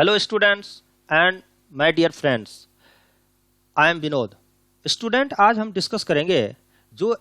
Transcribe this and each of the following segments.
Hello students and my dear friends, I am Vinod. Student, आज हम discuss करेंगे जो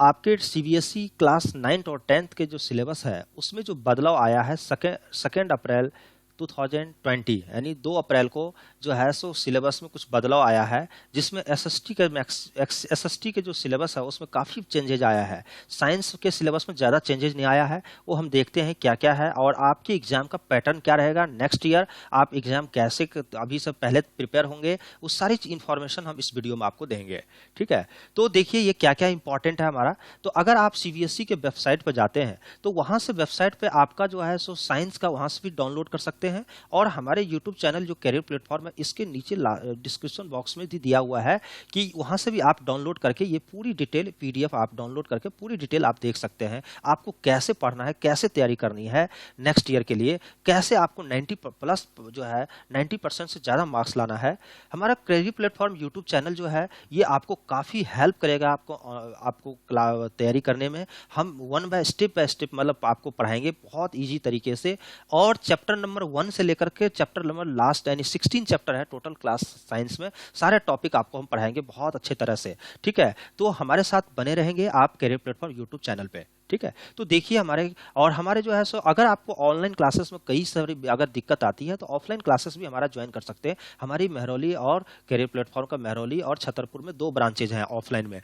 आपके सीबीएसई क्लास 9th और 10th के जो सिलेबस है उसमें जो बदलाव आया है सेकेंड अप्रैल 2020 यानी 2 अप्रैल को जो है सो सिलेबस में कुछ बदलाव आया है, जिसमें एसएसटी के जो सिलेबस है उसमें काफ़ी चेंजेज आया है। साइंस के सिलेबस में ज़्यादा चेंजेज नहीं आया है, वो हम देखते हैं क्या क्या है और आपके एग्जाम का पैटर्न क्या रहेगा नेक्स्ट ईयर, आप एग्जाम कैसे अभी से पहले प्रिपेयर होंगे, उस सारी इन्फॉर्मेशन हम इस वीडियो में आपको देंगे। ठीक है, तो देखिए ये क्या क्या इंपॉर्टेंट है हमारा। तो अगर आप सीबीएसई के वेबसाइट पर जाते हैं तो वहाँ से वेबसाइट पर आपका जो है सो साइंस का वहाँ से भी डाउनलोड कर सकते हैं, और हमारे यूट्यूब चैनल जो कैरियर प्लेटफॉर्म है इसके नीचे डिस्क्रिप्शन बॉक्स में भी दिया हुआ है कि वहां से भी आप डाउनलोड करके ये पूरी डिटेल पीडीएफ आप डाउनलोड करके पूरी डिटेल आप देख सकते हैं। आपको कैसे पढ़ना है, कैसे तैयारी करनी है नेक्स्ट ईयर के लिए, कैसे आपको 90+ जो है 90% से ज़्यादा मार्क्स लाना है। हमारा कैरियर प्लेटफॉर्म यूट्यूब चैनल जो है ये आपको काफ़ी हेल्प करेगा आपको तैयारी करने में। हम बाय स्टेप मतलब आपको पढ़ाएंगे बहुत ईजी तरीके से, और चैप्टर नंबर 1 से लेकर के चैप्टर नंबर लास्ट यानी 16 चैप्टर है टोटल क्लास साइंस में, सारे टॉपिक आपको हम पढ़ाएंगे बहुत अच्छे तरह से। ठीक है, तो हमारे साथ बने रहेंगे आप कैरियर प्लेटफॉर्म यूट्यूब चैनल पे। ठीक है, तो देखिए हमारे जो है सो अगर आपको ऑनलाइन क्लासेस में कई सारी अगर दिक्कत आती है तो ऑफलाइन क्लासेस भी हमारा ज्वाइन कर सकते हैं। हमारी मेहरौली और कैरियर प्लेटफॉर्म का मेहरौली और छतरपुर में 2 ब्रांचेज हैं ऑफलाइन में।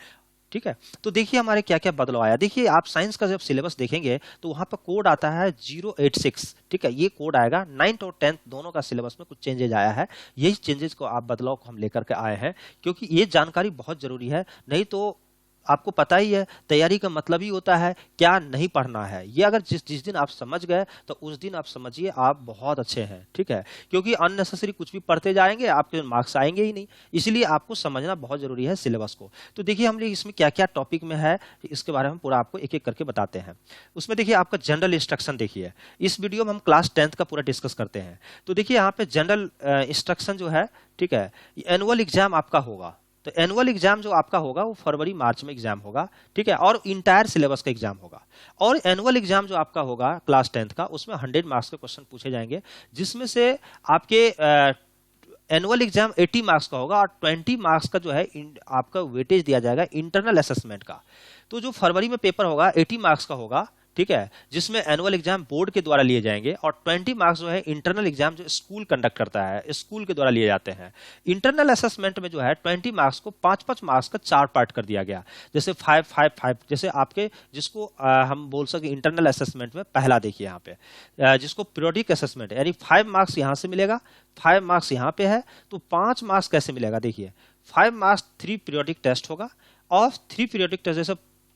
ठीक है, तो देखिए हमारे क्या क्या बदलाव आया। देखिए आप साइंस का जब सिलेबस देखेंगे तो वहां पर कोड आता है 086। ठीक है, ये कोड आएगा 9th और 10th दोनों का सिलेबस में कुछ चेंजेज आया है। यही चेंजेस को आप बदलाव को हम लेकर के आए हैं, क्योंकि ये जानकारी बहुत जरूरी है। नहीं तो आपको पता ही है तैयारी का मतलब ही होता है क्या नहीं पढ़ना है। ये अगर जिस दिन आप समझ गए तो उस दिन आप समझिए आप बहुत अच्छे हैं। ठीक है, क्योंकि अननेसेसरी कुछ भी पढ़ते जाएंगे आपके मार्क्स आएंगे ही नहीं, इसलिए आपको समझना बहुत जरूरी है सिलेबस को। तो देखिए हम इसमें क्या क्या टॉपिक में है इसके बारे में पूरा आपको एक एक करके बताते हैं। उसमें देखिए आपका जनरल इंस्ट्रक्शन, देखिए इस वीडियो में हम क्लास 10th का पूरा डिस्कस करते हैं। तो देखिए यहाँ पे जनरल इंस्ट्रक्शन जो है, ठीक है, एनुअल एग्जाम आपका होगा। तो एनुअल एग्जाम जो आपका होगा वो फरवरी मार्च में एग्जाम होगा। ठीक है, और इंटायर सिलेबस का एग्जाम होगा। और एनुअल एग्जाम जो आपका होगा क्लास 10th का, उसमें 100 मार्क्स के क्वेश्चन पूछे जाएंगे, जिसमें से आपके एनुअल एग्जाम 80 मार्क्स का होगा और 20 मार्क्स का जो है आपका वेटेज दिया जाएगा इंटरनल असेसमेंट का। तो जो फरवरी में पेपर होगा 80 मार्क्स का होगा, ठीक है, जिसमें एनुअल एग्जाम बोर्ड के द्वारा लिए जाएंगे, और 20 मार्क्स जो है इंटरनल एग्जाम जो स्कूल कंडक्ट करता है, स्कूल के द्वारा लिए जाते हैं। इंटरनल असेसमेंट में जो है 20 मार्क्स को 5-5 मार्क्स का 4 पार्ट कर दिया गया, जैसे 5-5-5, जैसे आपके जिसको हम बोल सके इंटरनल असेसमेंट में पहला देखिए यहाँ पे जिसको पीरियोडिक असेसमेंट यानी 5 मार्क्स यहाँ से मिलेगा, 5 मार्क्स यहाँ पे है, तो 5 मार्क्स कैसे मिलेगा। देखिए 5 मार्क्स 3 पीरियोडिक टेस्ट होगा, और 3 पीरियोडिक टेस्ट जैसे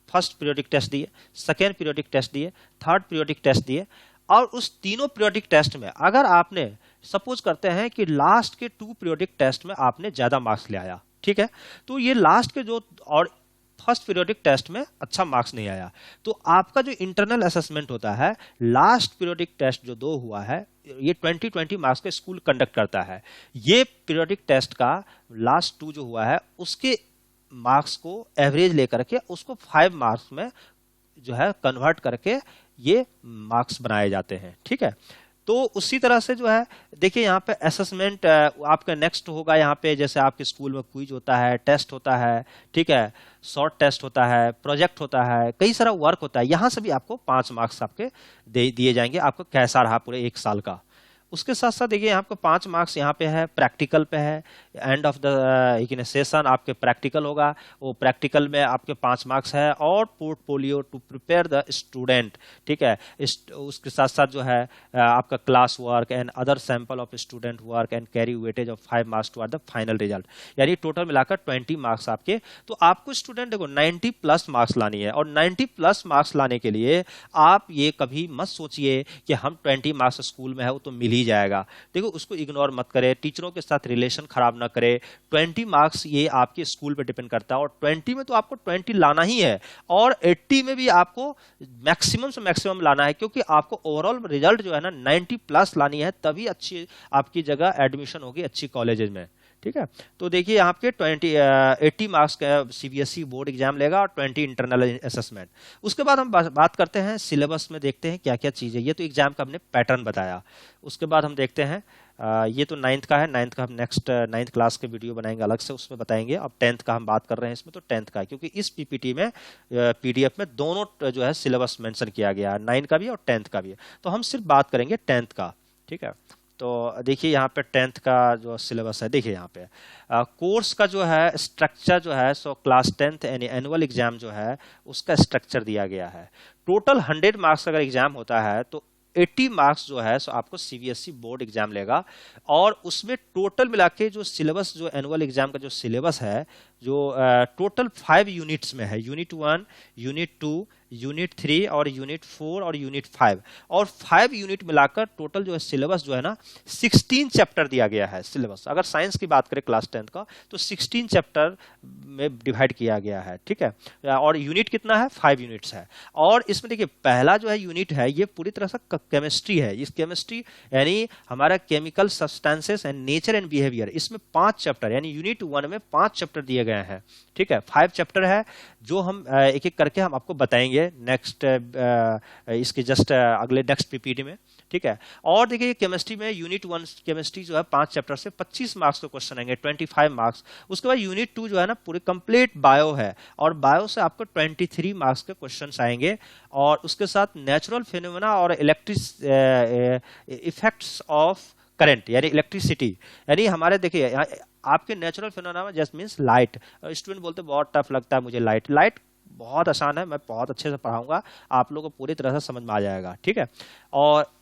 फर्स्ट पीरियोडिक टेस्ट दिए, सेकेंड पीरियोडिक टेस्ट दिए, थर्ड पीरियोडिक टेस्ट दिए, और उस तीनों पीरियोडिक टेस्ट में अगर आपने सपोज करते हैं कि लास्ट के 2 पीरियोडिक टेस्ट में आपने ज्यादा मार्क्स ले आया, ठीक है, तो ये लास्ट के जो और फर्स्ट पीरियोडिक टेस्ट में अच्छा मार्क्स नहीं आया, तो आपका जो इंटरनल असेसमेंट होता है लास्ट पीरियोडिक टेस्ट जो 2 हुआ है, ये 20 मार्क्स का स्कूल कंडक्ट करता है। ये पीरियोडिक टेस्ट का लास्ट 2 जो हुआ है उसके मार्क्स को एवरेज लेकर के उसको 5 मार्क्स में जो है कन्वर्ट करके ये मार्क्स बनाए जाते हैं। ठीक है, तो उसी तरह से जो है देखिए यहाँ पे असेसमेंट आपका नेक्स्ट होगा। यहाँ पे जैसे आपके स्कूल में क्विज होता है, टेस्ट होता है, ठीक है, शॉर्ट टेस्ट होता है, प्रोजेक्ट होता है, कई सारा वर्क होता है, यहाँ से भी आपको 5 मार्क्स आपके दिए जाएंगे, आपको कैसा रहा पूरे 1 साल का। उसके साथ साथ देखिए आपको 5 मार्क्स यहाँ पे है, प्रैक्टिकल पे है, एंड ऑफ द सेशन आपके प्रैक्टिकल होगा, वो प्रैक्टिकल में आपके 5 मार्क्स है, और portfolio to prepare the student. ठीक है, उसके साथ साथ जो है आपका class work and other sample of student work and carry weightage of 5 marks to the final result, यानी टोटल मिलाकर 20 मार्क्स आपके। तो आपको स्टूडेंट देखो 90+ मार्क्स लानी है, और 90+ मार्क्स लाने के लिए आप ये कभी मत सोचिए कि हम 20 मार्क्स स्कूल में है वो तो मिल ही जाएगा। देखो उसको इग्नोर मत करे, टीचरों के साथ रिलेशन खराब ना करे। 20 मार्क्स ये आपके स्कूल पे डिपेंड करता है, और 20 में तो आपको 20 लाना ही है, और 80 में भी आपको मैक्सिमम से मैक्सिमम लाना है, क्योंकि आपको ओवरऑल रिजल्ट जो है ना 90+ लानी है, तभी अच्छी आपकी जगह एडमिशन होगी अच्छी कॉलेजेस में। ठीक है। तो देखिए यहाँ पे 80 मार्क्स का सीबीएसई बोर्ड एग्जाम लेगा और 20 इंटरनल असेसमेंट। उसके बाद हम बात करते हैं सिलेबस में, देखते हैं क्या क्या चीज़ है। ये तो एग्जाम का हमने पैटर्न बताया। उसके बाद हम देखते हैं ये तो 9th का है, 9th का हम नेक्स्ट 9th क्लास के वीडियो बनाएंगे अलग से, उसमें बताएंगे। अब 10th का हम बात कर रहे हैं इसमें, तो 10th का है, क्योंकि इस पीपीटी में पीडीएफ में दोनों जो है सिलेबस मेंशन किया गया है, 9 का भी और 10th का भी है। तो हम सिर्फ बात करेंगे 10th का, ठीक है। तो देखिए यहाँ पे 10th का जो सिलेबस है, देखिए यहाँ पे कोर्स का जो है स्ट्रक्चर जो है, सो क्लास 10th यानी एनुअल एग्जाम जो है उसका स्ट्रक्चर दिया गया है। टोटल 100 मार्क्स का अगर एग्जाम होता है तो 80 मार्क्स जो है सो आपको सीबीएसई बोर्ड एग्जाम लेगा। और उसमें टोटल मिला के जो सिलेबस, जो एनुअल एग्जाम का जो सिलेबस है, जो टोटल 5 यूनिट्स में है, यूनिट 1, यूनिट 2, यूनिट 3 और यूनिट 4 और यूनिट 5, और 5 यूनिट मिलाकर टोटल जो है सिलेबस जो है ना 16 चैप्टर दिया गया है सिलेबस। अगर साइंस की बात करें क्लास 10th का तो 16 चैप्टर में डिवाइड किया गया है, ठीक है। और यूनिट कितना है, 5 यूनिट्स है। और इसमें देखिए पहला जो है यूनिट है ये पूरी तरह से केमिस्ट्री है। इस केमिस्ट्री यानी हमारा chemical substances and nature and behaviour, इसमें 5 चैप्टर, यानी यूनिट 1 में 5 चैप्टर दिए गए हैं, ठीक है। 5 चैप्टर है जो हम एक एक करके हम आपको बताएंगे नेक्स्ट इसके जस्ट अगले नेक्स्ट पीपीटी में, ठीक है। और देखिए केमिस्ट्री में यूनिट 1 केमिस्ट्री जो है 5 चैप्टर से 25 मार्क्स के क्वेश्चन आएंगे, 25 मार्क्स। उसके बाद यूनिट 2 जो है ना पूरी कंप्लीट बायो है, और बायो से आपको 23 मार्क्स के क्वेश्चन आएंगे। और उसके साथ नेचुरल फिनोमेना और इलेक्ट्रिक इफेक्ट्स ऑफ करंट यानी इलेक्ट्रिसिटी, यानी हमारे देखिए आपके natural phenomena just means light. Student बोलते बहुत टफ लगता है मुझे लाइट। लाइट बहुत आसान है, मैं बहुत अच्छे से पढ़ाऊंगा, आप लोगों को पूरी तरह से समझ में आ जाएगा, ठीक है। और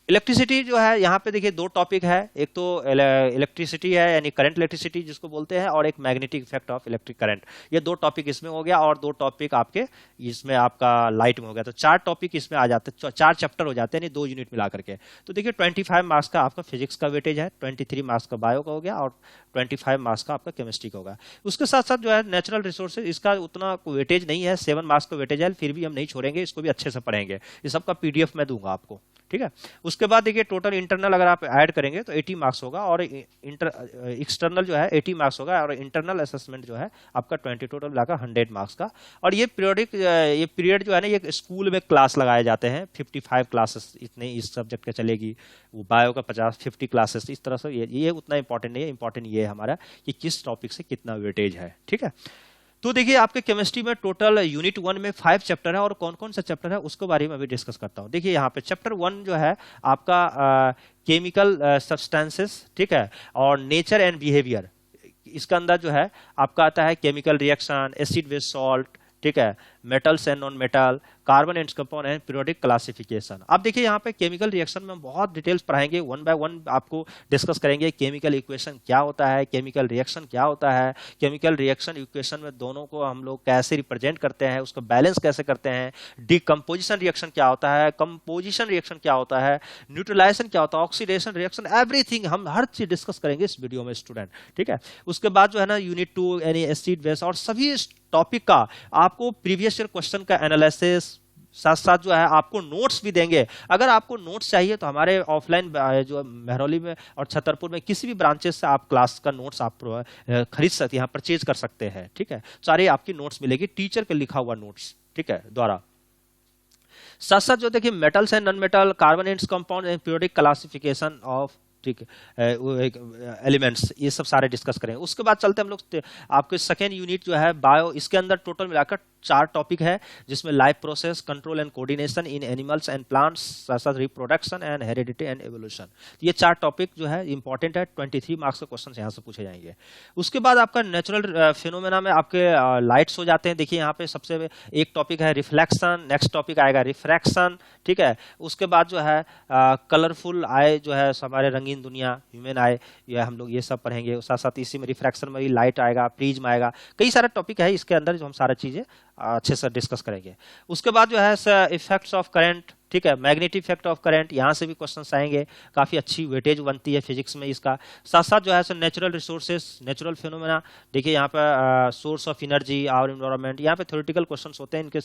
इलेक्ट्रिसिटी जो है यहाँ पे देखिए 2 टॉपिक है, एक तो इलेक्ट्रिसिटी है यानी करंट इलेक्ट्रिसिटी जिसको बोलते हैं, और एक magnetic effect of electric current. ये 2 टॉपिक इसमें हो गया, और 2 टॉपिक आपके इसमें आपका लाइट में हो गया। तो 4 टॉपिक इसमें आ जाते हैं, 4 चैप्टर हो जाते हैं, यानी 2 यूनिट मिला करके। तो देखिए 25 मार्क्स का आपका फिजिक्स का वेटेज है, 23 मार्क्स का बायो का हो गया, और 25 मार्क्स का आपका केमिस्ट्री का होगा। उसके साथ साथ जो है नेचुरल रिसोर्सेज, इसका उतना वेटेज नहीं है, 7 मार्क्स का वेटेज है, फिर भी हम नहीं छोड़ेंगे, इसको भी अच्छे से पढ़ेंगे। ये सबका पीडीएफ मैं दूंगा आपको, ठीक है। उसके बाद देखिए टोटल इंटरनल अगर आप ऐड करेंगे तो 80 मार्क्स होगा, और एक्सटर्नल जो है 80 मार्क्स होगा, और इंटरनल असेसमेंट जो है आपका 20, टोटल मिलाकर 100 मार्क्स का। और ये पीरियड जो है ना, ये स्कूल में क्लास लगाए जाते हैं, 55 क्लासेस इतने इस सब्जेक्ट का चलेगी, वो बायो का 50 क्लासेस, इस तरह से। ये उतना इंपॉर्टेंट नहीं है, इंपॉर्टेंट ये है हमारा कि किस टॉपिक से कितना वेटेज है, ठीक है। तो देखिए आपके केमिस्ट्री में टोटल यूनिट 1 में 5 चैप्टर है, और कौन कौन सा चैप्टर है उसके बारे में अभी डिस्कस करता हूं। देखिए यहाँ पे चैप्टर 1 जो है आपका केमिकल सब्सटेंसेस, ठीक है, और नेचर एंड बिहेवियर। इसका अंदर जो है आपका आता है chemical reaction, acid base salt, ठीक है, metals and non metal, carbon and compound and periodic classification. अब देखिए यहाँ पे केमिकल रिएक्शन में हम बहुत डिटेल्स पढ़ाएंगे, 1 बाय 1 आपको डिस्कस करेंगे। केमिकल इक्वेशन क्या होता है, केमिकल रिएक्शन क्या होता है, केमिकल रिएक्शन इक्वेशन में दोनों को हम लोग कैसे रिप्रेजेंट करते हैं, उसको बैलेंस कैसे करते हैं, डिकम्पोजिशन रिएक्शन क्या होता है, कंपोजिशन रिएक्शन क्या होता है, न्यूट्रलाइजेशन क्या होता है, ऑक्सीडेशन रिएक्शन, एवरीथिंग हम हर चीज डिस्कस करेंगे इस वीडियो में स्टूडेंट, ठीक है। उसके बाद जो है ना यूनिट 2 यानी एसिड बेस, और सभी टॉपिक का आपको प्रीवियस ईयर क्वेश्चन का एनालिसिस, साथ साथ जो है आपको नोट्स भी देंगे। अगर आपको नोट्स चाहिए तो हमारे ऑफलाइन जो मेहरौली में और छतरपुर में किसी भी ब्रांचेस से आप क्लास का नोट्स आप खरीद सकते हैं, यहाँ परचेज कर सकते हैं, ठीक है। सारे आपकी नोट्स मिलेगी, टीचर के लिखा हुआ नोट्स, ठीक है, द्वारा। साथ साथ जो देखिए metals and non metal, carbon and compound and periodic classification of, ठीक है, एलिमेंट्स, ये सब सारे डिस्कस करेंगे। उसके बाद चलते हम लोग आपके सेकेंड यूनिट जो है बायो, इसके अंदर टोटल मिलाकर 4 टॉपिक है, जिसमें life process, control and coordination in animals and plants, साथ reproduction and heredity and evolution. ये 4 टॉपिक जो है इंपॉर्टेंट है, 23 मार्क्स के क्वेश्चन यहाँ से पूछे जाएंगे। उसके बाद आपका नेचुरल फिनोमेना में आपके लाइट्स हो जाते हैं। देखिए यहाँ पे सबसे एक टॉपिक है रिफ्लेक्शन, नेक्स्ट टॉपिक आएगा रिफ्रैक्शन, ठीक है। उसके बाद जो है कलरफुल आई जो है हमारे रंगीन दुनिया, ह्यूमन आई, ये हम लोग ये सब पढ़ेंगे। साथ साथ इसी में रिफ्रैक्शन में भी लाइट आएगा, प्रिज्म आएगा, कई सारे टॉपिक है इसके अंदर जो हम सारा चीजें अच्छे से डिस्कस करेंगे। उसके बाद जो है इफेक्ट्स ऑफ करंट, ठीक है। मैग्नेटिक इफेक्ट ऑफ करंट, यहाँ से भी क्वेश्चंस आएंगे, काफी अच्छी वेटेज बनती है फिजिक्स में इसका। साथ साथ जो है so natural resources, natural phenomena, देखिए यहाँ पर सोर्स ऑफ एनर्जी और एनवायरनमेंट, यहाँ पे थ्योरेटिकल क्वेश्चंस होते हैं, इनके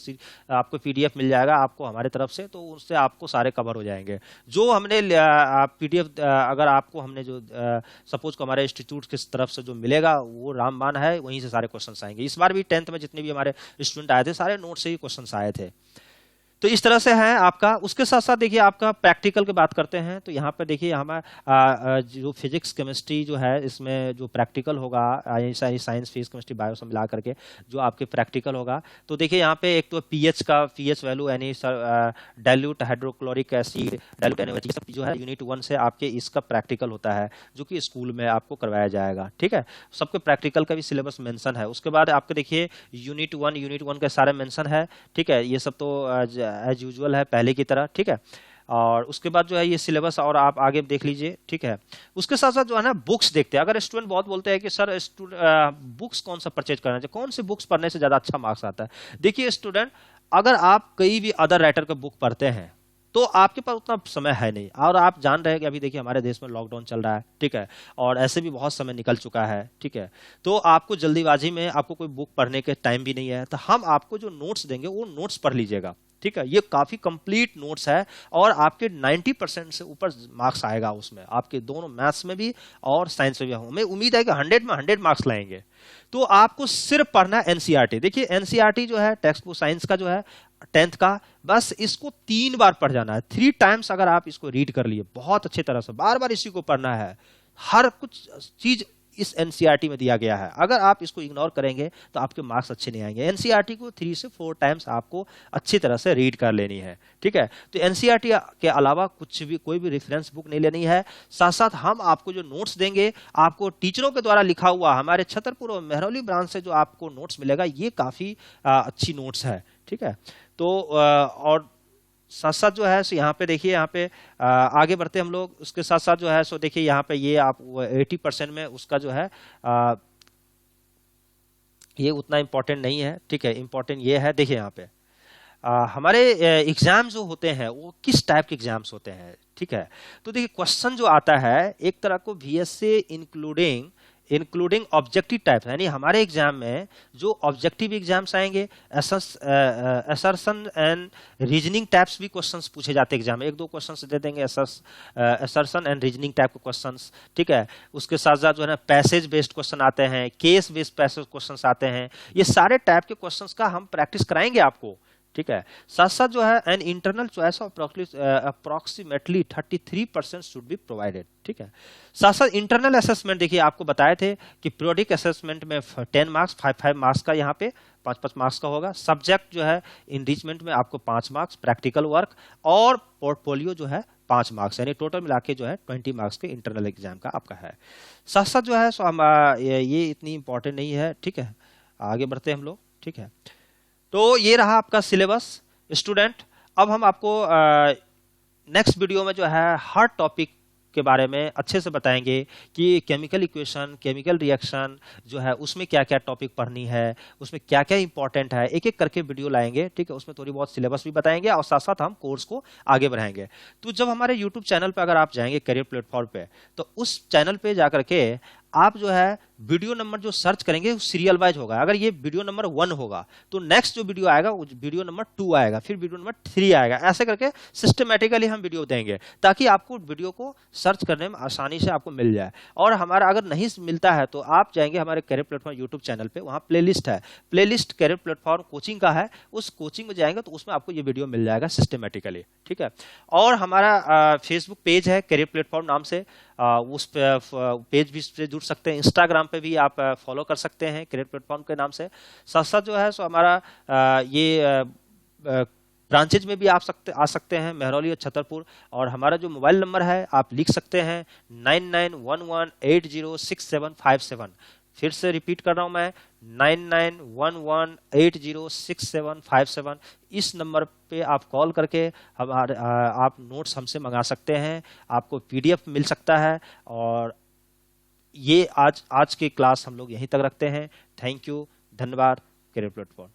आपको पीडीएफ मिल जाएगा आपको हमारे तरफ से, तो उससे आपको सारे कवर हो जाएंगे। जो हमने पीडीएफ अगर आपको हमने जो सपोज को हमारे इंस्टीट्यूट की तरफ से जो मिलेगा वो रामबाण है, वहीं से सारे क्वेश्चंस आएंगे। इस बार भी 10th में जितने भी हमारे स्टूडेंट आए थे सारे नोट से ही क्वेश्चंस आए थे। तो इस तरह से है आपका। उसके साथ साथ देखिए आपका प्रैक्टिकल की बात करते हैं, तो यहाँ पर देखिए हमारा जो फिजिक्स केमिस्ट्री जो है इसमें जो प्रैक्टिकल होगा, साइंस फिजिक्स केमिस्ट्री बायो सब मिला करके जो आपके प्रैक्टिकल होगा, तो देखिए यहाँ पे एक तो पीएच वैल्यू यानी dilute hydrochloric acid, dilute NaOH, सब जो है यूनिट 1 से आपके इसका प्रैक्टिकल होता है जो कि स्कूल में आपको करवाया जाएगा। ठीक है, सबके प्रैक्टिकल का भी सिलेबस मेंशन है। उसके बाद आपके देखिए यूनिट 1 के सारे मेंशन है। ठीक है, ये सब तो एज यूजुअल है पहले की तरह। ठीक है, और उसके बाद जो है ये सिलेबस और आप आगे देख लीजिए। ठीक है, उसके साथ साथ जो है ना बुक्स देखते हैं। अगर स्टूडेंट बहुत बोलते हैं कि सर बुक्स कौन सा परचेज करना चाहिए, कौन सी बुक्स पढ़ने से ज्यादा अच्छा मार्क्स आता है। देखिए स्टूडेंट, अगर आप कई भी अदर राइटर का बुक पढ़ते हैं तो आपके पास उतना समय है नहीं, और आप जान रहे हैं कि अभी देखिए हमारे देश में लॉकडाउन चल रहा है। ठीक है, और ऐसे भी बहुत समय निकल चुका है। ठीक है, तो आपको जल्दीबाजी में आपको कोई बुक पढ़ने के टाइम भी नहीं है, तो हम आपको जो नोट्स देंगे वो नोट्स पढ़ लीजिएगा। ठीक है, ये काफी कंप्लीट नोट्स है और आपके 90% से ऊपर मार्क्स आएगा उसमें, आपके दोनों मैथ्स में भी और साइंस में भी। हमें उम्मीद है कि 100 में 100 मार्क्स लाएंगे। तो आपको सिर्फ पढ़ना है एनसीईआरटी। देखिए एनसीईआरटी जो है टेक्स्ट बुक साइंस का जो है 10th का, बस इसको 3 बार पढ़ जाना है। 3 टाइम्स अगर आप इसको रीड कर लिए बहुत अच्छी तरह से, बार बार इसी को पढ़ना है। हर कुछ चीज इस एनसीईआरटी में दिया गया है, अगर आप इसको इग्नोर करेंगे तो आपके मार्क्स अच्छे नहीं आएंगे। एनसीईआरटी को 3 से 4 टाइम्स आपको अच्छी तरह से रीड कर लेनी है। ठीक है, तो एनसीईआरटी के अलावा कुछ भी कोई भी रेफरेंस बुक नहीं लेनी है। साथ साथ हम आपको जो नोट्स देंगे, आपको टीचरों के द्वारा लिखा हुआ हमारे छतरपुर और मेहरौली ब्रांच से जो आपको नोट्स मिलेगा, ये काफी अच्छी नोट्स है। ठीक है, तो और साथ साथ जो है सो यहाँ पे देखिए, यहाँ पे आगे बढ़ते हम लोग। उसके साथ साथ जो है सो देखिए यहाँ पे ये आप 80% में उसका जो है ये उतना इम्पोर्टेंट नहीं है। ठीक है, इम्पोर्टेंट ये है, देखिए यहाँ पे हमारे एग्जाम जो होते हैं वो किस टाइप के एग्जाम्स होते हैं। ठीक है, तो देखिए क्वेश्चन जो आता है एक तरह को VSA इंक्लूडिंग ऑब्जेक्टिव टाइप, यानी हमारे एग्जाम में जो ऑब्जेक्टिव एग्जाम्स आएंगे, असर्शन एंड रीजनिंग टाइप्स भी क्वेश्चंस पूछे जाते हैं एग्जाम में। 1-2 क्वेश्चंस दे देंगे असर्शन एंड रीजनिंग टाइप के क्वेश्चंस। ठीक है, उसके साथ साथ जो है ना पैसेज बेस्ड क्वेश्चन आते हैं, केस बेस्ड पैसेज क्वेश्चंस आते हैं। ये सारे टाइप के क्वेश्चंस का हम प्रैक्टिस कराएंगे आपको। ठीक है, साथ साथ जो है an internal choice of approximately 33% should be provided. ठीक है, साथ साथ इंटरनल असेसमेंट देखिए आपको बताए थे कि पीरियोडिक असेसमेंट में 10 मार्क्स 5 मार्क्स का, यहाँ पे 5 मार्क्स का होगा। सब्जेक्ट जो है इनरिचमेंट में आपको 5 मार्क्स, प्रैक्टिकल वर्क और पोर्टफोलियो जो है 5 मार्क्स, यानी टोटल मिला के जो है 20 मार्क्स के इंटरनल एग्जाम का आपका है। साथ साथ जो है सो हम ये इतनी इंपॉर्टेंट नहीं है। ठीक है, आगे बढ़ते हैं हम लोग। ठीक है, तो ये रहा आपका सिलेबस स्टूडेंट। अब हम आपको नेक्स्ट वीडियो में जो है हर टॉपिक के बारे में अच्छे से बताएंगे कि केमिकल इक्वेशन, केमिकल रिएक्शन जो है उसमें क्या क्या टॉपिक पढ़नी है, उसमें क्या क्या इंपॉर्टेंट है, एक एक करके वीडियो लाएंगे। ठीक है, उसमें थोड़ी बहुत सिलेबस भी बताएंगे और साथ साथ हम कोर्स को आगे बढ़ाएंगे। तो जब हमारे यूट्यूब चैनल पर अगर आप जाएंगे करियर प्लेटफॉर्म पे, तो उस चैनल पे जाकर के आप जो है वीडियो नंबर जो सर्च करेंगे वो सीरियल वाइज होगा। अगर ये वीडियो नंबर 1 होगा तो नेक्स्ट जो वीडियो आएगा वो वीडियो नंबर 2 आएगा, फिर वीडियो नंबर 3 आएगा। ऐसे करके सिस्टमेटिकली हम वीडियो देंगे ताकि आपको वीडियो को सर्च करने में आसानी से आपको मिल जाए। और हमारा अगर नहीं मिलता है तो आप जाएंगे हमारे करियर प्लेटफॉर्म यूट्यूब चैनल पे, वहाँ प्लेलिस्ट है, प्लेलिस्ट करियर प्लेटफॉर्म कोचिंग का है। उस कोचिंग में जाएंगे तो उसमें आपको ये वीडियो मिल जाएगा सिस्टमेटिकली। ठीक है, और हमारा फेसबुक पेज है करियर प्लेटफॉर्म नाम से, उस पेज भी से जुड़ सकते हैं। इंस्टाग्राम पे भी आप फॉलो कर सकते हैं करियर प्लेटफॉर्म के नाम से। साथ साथ जो है सो हमारा ये ब्रांचेज में भी आप आ सकते हैं, मेहरौली और छतरपुर। और हमारा जो मोबाइल नंबर है आप लिख सकते हैं 9911806757। फिर से रिपीट कर रहा हूं मैं 9911806757। इस नंबर पे आप कॉल करके आप नोट्स हमसे मंगा सकते हैं, आपको पीडीएफ मिल सकता है। और ये आज की क्लास हम लोग यहीं तक रखते हैं। थैंक यू, धन्यवाद। Career platform.